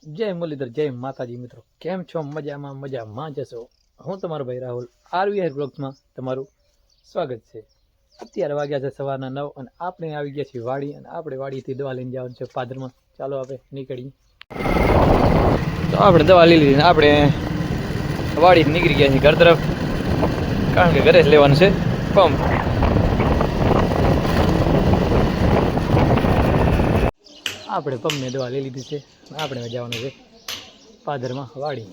જય મુરલીધર, જય માતાજી મિત્રો. કેમ છો? મજામાં જશો. હું તમારો ભાઈ રાહુલ આરવીઆર બ્લોગ્સમાં તમારું સ્વાગત છે. અત્યારે વાગ્યા છે સવારના 9 અને આપણે આવી ગયા છીએ વાડી, અને આપણે વાડીથી દવા લઈને જવાનું છે પાદરમાં. ચાલો આપણે નીકળીએ. તો આપણે દવા લઈ લીધી, આપણે વાડીથી નીકળી ગયા છીએ ઘર તરફ, કારણ કે ઘરે જ લેવાનું છે પંપ. આપણે પંપને દવા લઈ લીધી છે, આપણે જવાનું છે પાદરમાં વાડી.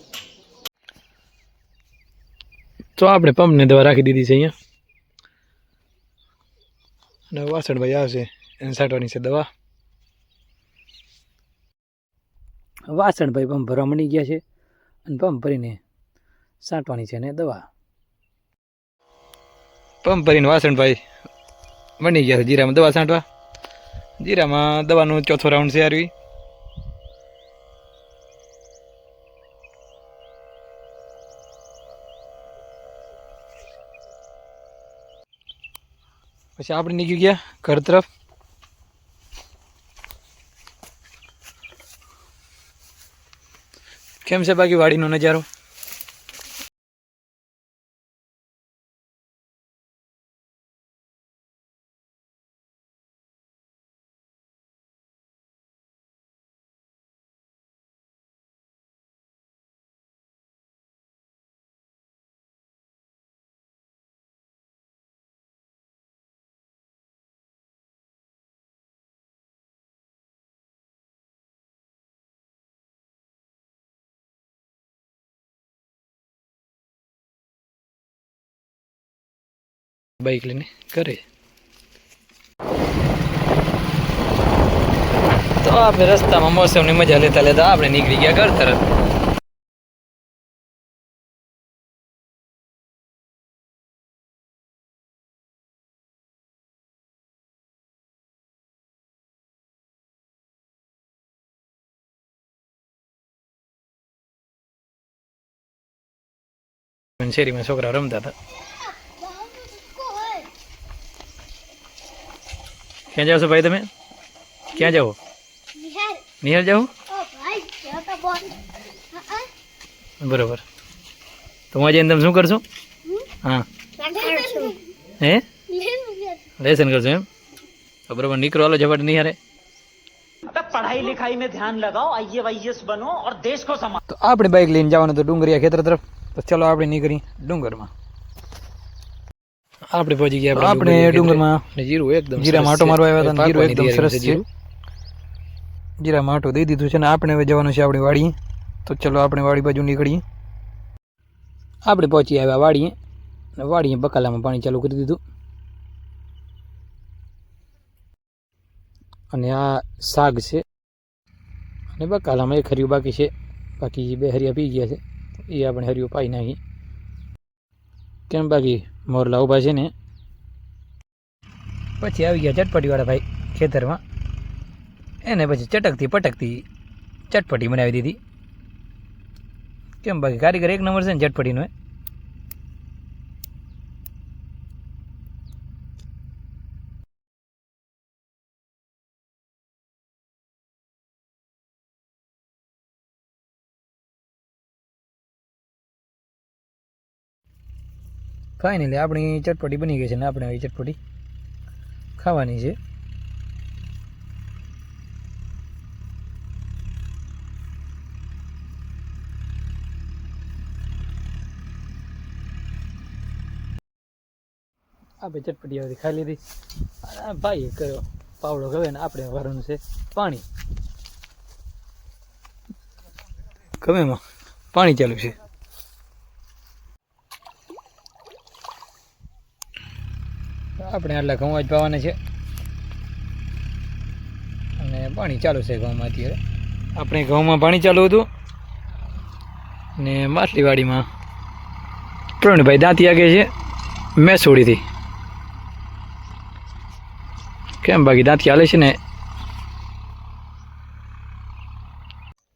તો આપણે પંપને દવા રાખી દીધી છે અહીંયા, અને વાસણભાઈ આવશે એને છાંટવાની છે દવા. વાસણભાઈ પંપ ભરવા મળી ગયા છે, અને પંપ ભરીને છાંટવાની છે ને દવા. પંપ ભરીને વાસણભાઈ બની ગયા છે જીરામાં દવા છાંટવા. જીરામાં દવાનું ચોથો રાઉન્ડ છે આરવી. પછી આપણે નીકળી ગયા ઘર તરફ. કેમ છે બાકી વાડીનો નજારો? બાઈક લઈને ઘરે. તો આપણે રસ્તામાં મોસમની મજા લેતા લેતા આપણે નીકળી ગયા ઘર તરફ. શેરીમાં છોકરા રમતા હતા. ક્યાં જાવ છો ભાઈ તમે? ક્યાં જાઓ? નિહાર જાઓ? બરોબર. તો હું આજે તમે શું કરશો? હા, હે લેસન કરશો એમ? તો બરોબર, નીકળો હાલો ઝપાટ નિહારે. पढ़ाई लिखाई में ध्यान लगाओ, आईएएस बनो और देश को संभालो. તો આપણે બાઈક લઈને જવાનું તો ડુંગરિયા ખેતર તરફ. તો ચલો આપણે નીકળી ડુંગરમાં. આપણે પહોંચી ગયા આપણે ડુંગરમાં. જીરું એકદમ જીરામાં આટો મારવા આવ્યા હતા. જીરું એકદમ સરસ છે. જીરામાં આટો દઈ દીધું છે ને આપણે હવે જવાનું છે આપણી વાડીએ. તો ચલો આપણે વાડી બાજુ નીકળીએ. આપણે પહોંચી આવ્યા વાડીએ. વાડીએ બકાલામાં પાણી ચાલુ કરી દીધું, અને આ શાક છે, અને બકાલામાં એક હરિયું બાકી છે. બાકી બે હરિયા પી ગયા છે, એ આપણે હરિયું પાઈ નાખી. કેમ બાકી મોરલા ઊભા છે ને. પછી આવી ગયા ચટપટીવાળા ભાઈ ખેતરમાં. એને પછી ચટકતી પટકતી ચટપટી બનાવી દીધી. કેમ બાકી કારીગર એક નંબર છે ને ચટપટીનો. ફાઇનલી આપણી ચટપટી બની ગઈ છે ને આપણે આવી ચટપટી ખાવાની છે. આપણે ચટપટી આવી ખાઈ લીધી. ભાઈ કર્યો પાવડો ગવે ને આપણે વારવાનું છે પાણી. ગવેમાં પાણી ચાલુ છે. આપણે આટલા ઘઉં જ પાવાના છે, અને પાણી ચાલુ છે ઘઉંમાં અત્યારે. આપણે ઘઉંમાં પાણી ચાલુ હતું, ને માછલીવાડીમાં પ્રવીણભાઈ દાંતી આગે છે મેસોડીથી. કેમ બાકી દાંતી હાલે છે ને.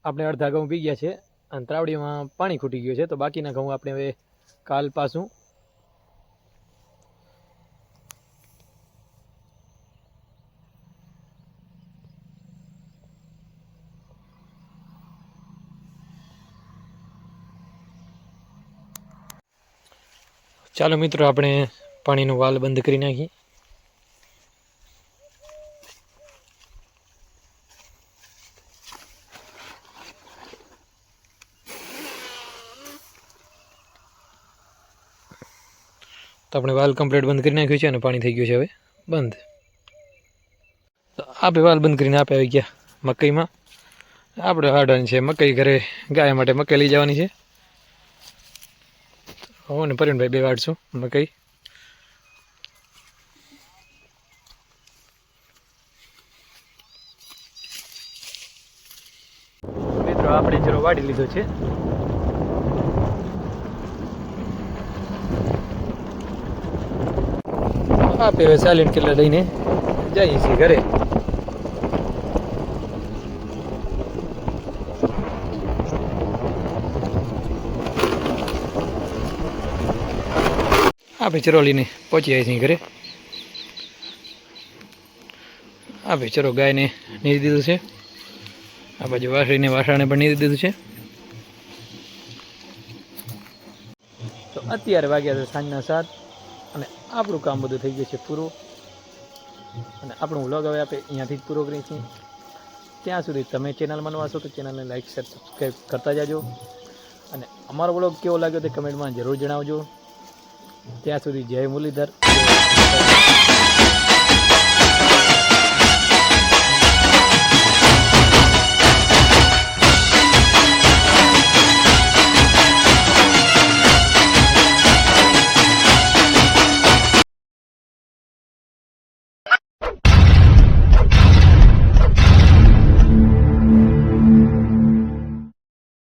આપણે અડધા ઘઉં પી ગયા છે, અને ત્રાવડીમાં પાણી ખૂટી ગયું છે. તો બાકીના ઘઉં આપણે હવે કાલ પાછું ચાલો મિત્રો આપણે પાણીનો વાલ બંધ કરી નાખીએ. તો આપણે વાલ કમ્પ્લીટ બંધ કરી નાખ્યું છે અને પાણી થઈ ગયું છે હવે બંધ. તો આપે વાલ બંધ કરીને આપે આવી ગયા મકઈમાં. આપણે હાડવાની છે મકઈ, ઘરે ગાય માટે મકઈ લઈ જવાની છે. હું ને પરિણભાઈ બે વાળશું મકઈ. મિત્રો આપણે જરો વાડી લીધો છે. આપે હવે સાયલેન્ટ કિલ્લા લઈને જઈએ છીએ ઘરે. આપણે ચરોલીને પહોંચી આવી છીએ ઘરે. આપણે ચરો ગાયને નીરી દીધું છે. આ બાજુ વાસળીને વાસણાને પણ નીરી દીધું છે. તો અત્યારે વાગ્યા છે સાંજના 7 અને આપણું કામ બધું થઈ ગયું છે પૂરું. અને આપણું વ્લોગ હવે આપણે અહીંયાથી જ પૂરો કરીએ છીએ. ત્યાં સુધી તમે ચેનલમાં નવા છો તો ચેનલને લાઈક શેર સબસ્ક્રાઈબ કરતા જાજો. અને અમારો વ્લોગ કેવો લાગ્યો તે કમેન્ટમાં જરૂર જણાવજો. ત્યાં સુધી જય મુરલીધર.